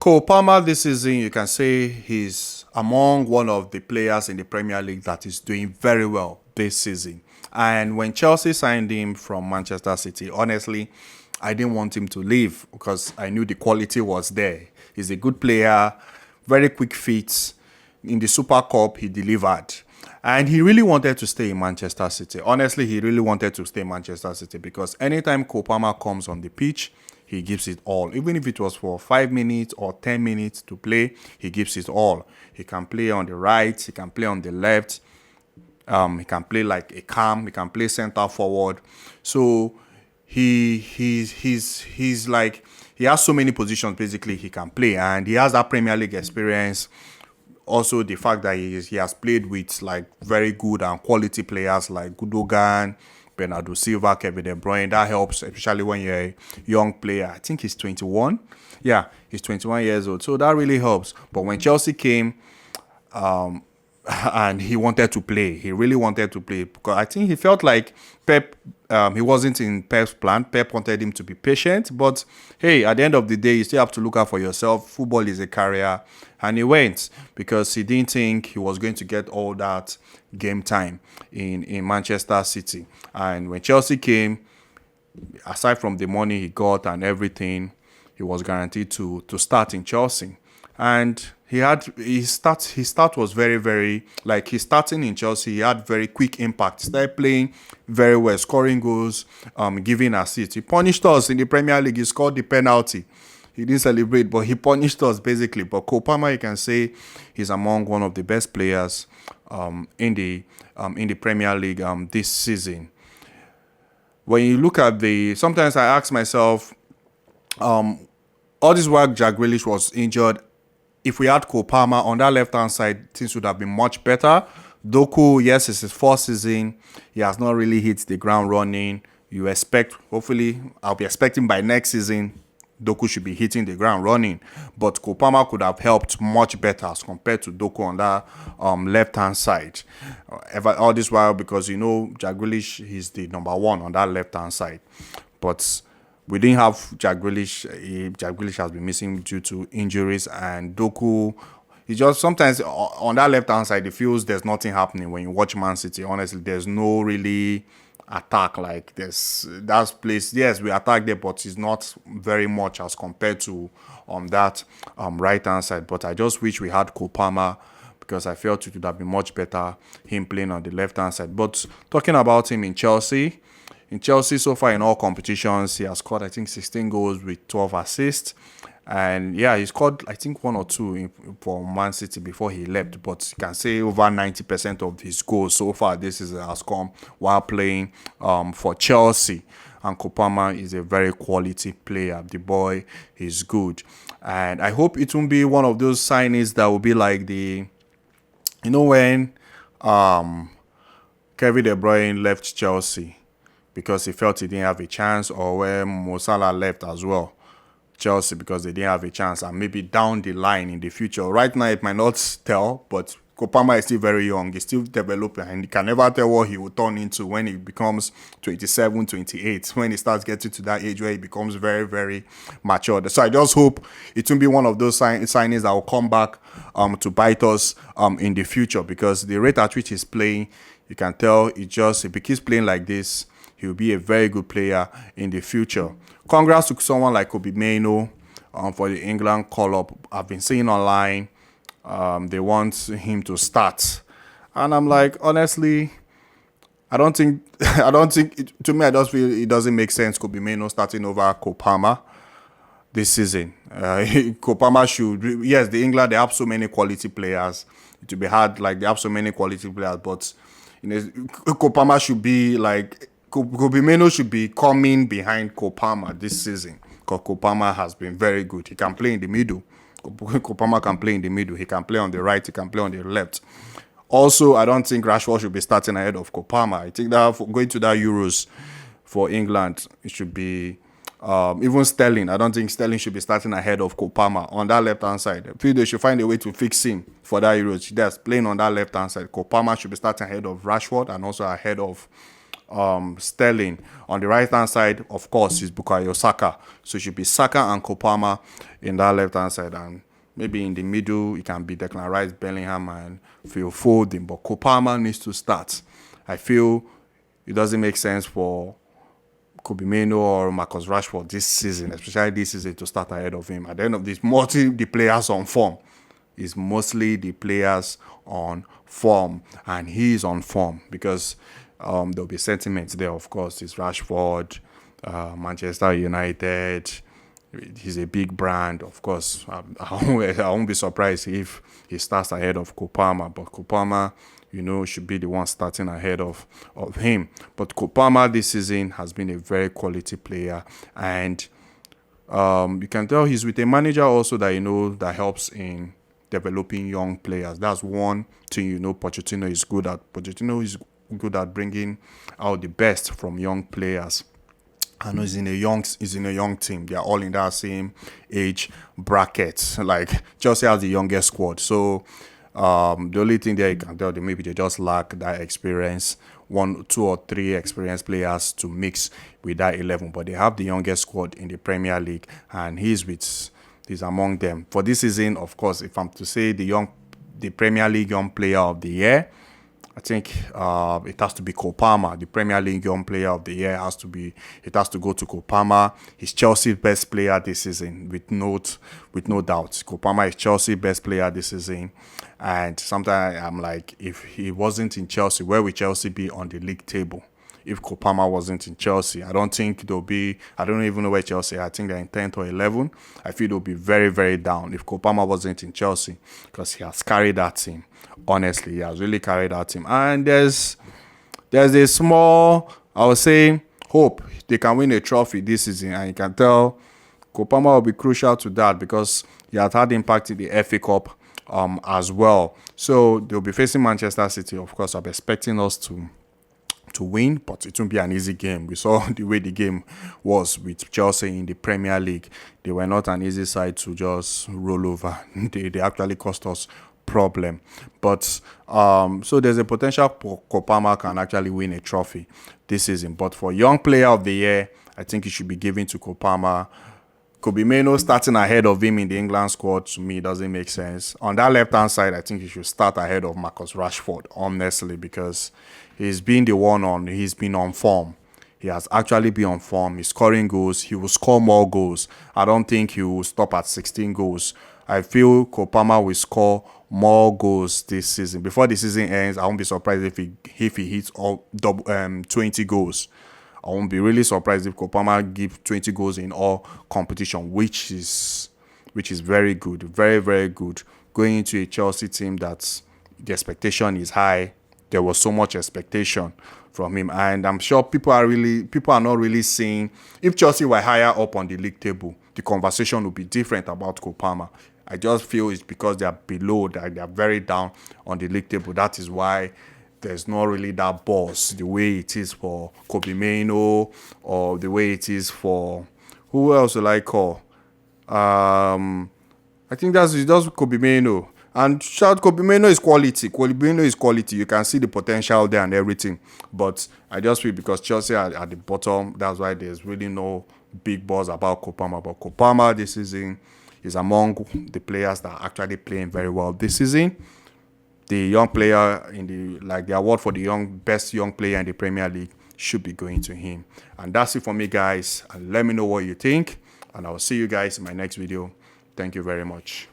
Cole Palmer this season, you can say he's among one of the players in the Premier League that is doing very well this season. And when Chelsea signed him from Manchester City, honestly, I didn't want him to leave because I knew the quality was there. He's a good player, very quick feet. In the Super Cup, he delivered. And he really wanted to stay in Manchester City. Honestly, he really wanted to stay in Manchester City because anytime Cole Palmer comes on the pitch, he gives it all. Even if it was for 5 minutes or 10 minutes to play, he gives it all. He can play on the right, he can play on the left, he can play like a cam, he can play center forward. So he's like he has so many positions basically he can play, and he has that Premier League experience. Also, the fact that he has played with like very good and quality players like Gundogan, Bernardo Silva, Kevin De Bruyne, that helps, especially when you're a young player. I think he's 21. Yeah, he's 21 years old. So that really helps. But when Chelsea came, and he wanted to play. He really wanted to play because I think he felt like Pep. He wasn't in Pep's plan. Pep wanted him to be patient, but hey, at the end of the day, you still have to look out for yourself. Football is a career, and he went because he didn't think he was going to get all that game time in Manchester City. And when Chelsea came, aside from the money he got and everything, he was guaranteed to start in Chelsea. And his start was very like his starting in Chelsea. He had very quick impact. Started playing very well, scoring goals, giving assists. He punished us in the Premier League. He scored the penalty. He didn't celebrate, but he punished us basically. But Cole Palmer, you can say, he's among one of the best players in the Premier League this season. When you look at sometimes I ask myself, all this while Jack Grealish was injured, if we had Cole Palmer on that left-hand side, things would have been much better. Doku, yes, it's his first season. He has not really hit the ground running. Hopefully, I'll be expecting by next season, Doku should be hitting the ground running. But Cole Palmer could have helped much better as compared to Doku on that left-hand side. All this while, because, Jack Grealish is the number one on that left-hand side. But we didn't have Jack Grealish. Jack Grealish has been missing due to injuries, and Doku, he just sometimes on that left hand side, it feels there's nothing happening when you watch Man City. Honestly, there's no really attack like this. That place, yes, we attack there, but it's not very much as compared to on that right hand side. But I just wish we had Cole Palmer because I felt it would have been much better him playing on the left hand side. But talking about him in Chelsea. In Chelsea, so far in all competitions, he has scored, I think, 16 goals with 12 assists. And yeah, he scored, I think, one or two for Man City before he left. But you can say over 90% of his goals so far this season has come while playing for Chelsea. And Cole Palmer is a very quality player. The boy is good. And I hope it won't be one of those signings that will be like when Kevin De Bruyne left Chelsea because he felt he didn't have a chance, or when Mo Salah left as well, Chelsea, because they didn't have a chance, and maybe down the line in the future. Right now, it might not tell, but Cole Palmer is still very young. He's still developing, and you can never tell what he will turn into when he becomes 27, 28, when he starts getting to that age where he becomes very, very mature. So I just hope it won't be one of those signings that will come back to bite us in the future, because the rate at which he's playing, you can tell if he keeps playing like this, he'll be a very good player in the future. Congrats to someone like Kobe Mainoo for the England call-up. I've been seeing online they want him to start. And I'm like, honestly, I don't think, to me, I just feel it doesn't make sense Kobe Mainoo starting over Cole Palmer this season. Cole Palmer yes, the England, they have so many quality players. It will be hard, like they have so many quality players, but Cole Palmer should be like, Kobe Mainoo should be coming behind Cole Palmer this season, because Cole Palmer has been very good. He can play in the middle. Cole Palmer can play in the middle. He can play on the right. He can play on the left. Also, I don't think Rashford should be starting ahead of Cole Palmer. I think that going to that Euros for England, it should be even Sterling. I don't think Sterling should be starting ahead of Cole Palmer on that left-hand side. I feel they should find a way to fix him for that Euros. That's playing on that left-hand side. Cole Palmer should be starting ahead of Rashford and also ahead of Sterling. On the right hand side, of course, is Bukayo Saka. So it should be Saka and Kopama in that left hand side, and maybe in the middle it can be Declan Rice, Bellingham, and Phil Foden. But Kopama needs to start. I feel it doesn't make sense for Kobe Mainoo or Marcus Rashford this season, especially this season, to start ahead of him. At the end of this, the players on form. It's mostly the players on form, and he is on form because there'll be sentiments there, of course. It's Rashford, Manchester United. He's a big brand, of course. I won't be surprised if he starts ahead of Kopama, but Kopama, should be the one starting ahead of him. But Kopama this season has been a very quality player, and you can tell he's with a manager also that that helps in developing young players. That's one thing Pochettino is good at. Pochettino is good at bringing out the best from young players. I know he's in a young team. They are all in that same age bracket. Like Chelsea has the youngest squad, so the only thing there you can tell them, maybe they just lack that experience, 1, 2, or 3 experienced players to mix with that 11. But they have the youngest squad in the Premier League, and he's among them for this season. Of course, if I'm to say the Premier League Young Player of the Year, I think it has to be Kopama. The Premier League Young Player of the Year has to go to Kopama. He's Chelsea's best player this season, with no doubt. Kopama is Chelsea's best player this season. And sometimes I'm like, if he wasn't in Chelsea, where would Chelsea be on the league table? If Kopama wasn't in Chelsea, I don't even know where Chelsea are. I think they're in 10th or 11th. I feel they'll be very, very down if Kopama wasn't in Chelsea, because he has carried that team. Honestly, he has really carried that team. And there's a small, I would say, hope they can win a trophy this season. And you can tell Kopama will be crucial to that, because he has had impact in the FA Cup as well. So they'll be facing Manchester City. Of course, I'm expecting us to win, but it won't be an easy game. We saw the way the game was with Chelsea in the Premier League. They were not an easy side to just roll over. They actually cost us problem. But so there's a potential Kopama can actually win a trophy this season. But for Young Player of the Year, I think it should be given to Kopama. Kobe Mainoo starting ahead of him in the England squad, to me, doesn't make sense. On that left-hand side, I think he should start ahead of Marcus Rashford, honestly, because he's been on form. He has actually been on form. He's scoring goals. He will score more goals. I don't think he will stop at 16 goals. I feel Kopama will score more goals this season. Before the season ends, I won't be surprised if he hits all 20 goals. I won't be really surprised if Kopama gives 20 goals in all competition, which is very good, very, very good. Going into a Chelsea team that the expectation is high, there was so much expectation from him, and I'm sure people are not really seeing. If Chelsea were higher up on the league table, the conversation would be different about Kopama. I just feel it's because they are below, that they are very down on the league table. That is why there's not really that buzz the way it is for Kobe Mainoo, or the way it is for, who else will I call? I think that's Kobe Mainoo. And shout, Kobe Mainoo is quality. Kobe Mainoo is quality. You can see the potential there and everything. But I just feel because Chelsea are at the bottom, that's why there's really no big buzz about Kopama. But Kopama this season is among the players that are actually playing very well this season. The young player the award for the best young player in the Premier League should be going to him. And that's it for me, guys. And let me know what you think. And I'll see you guys in my next video. Thank you very much.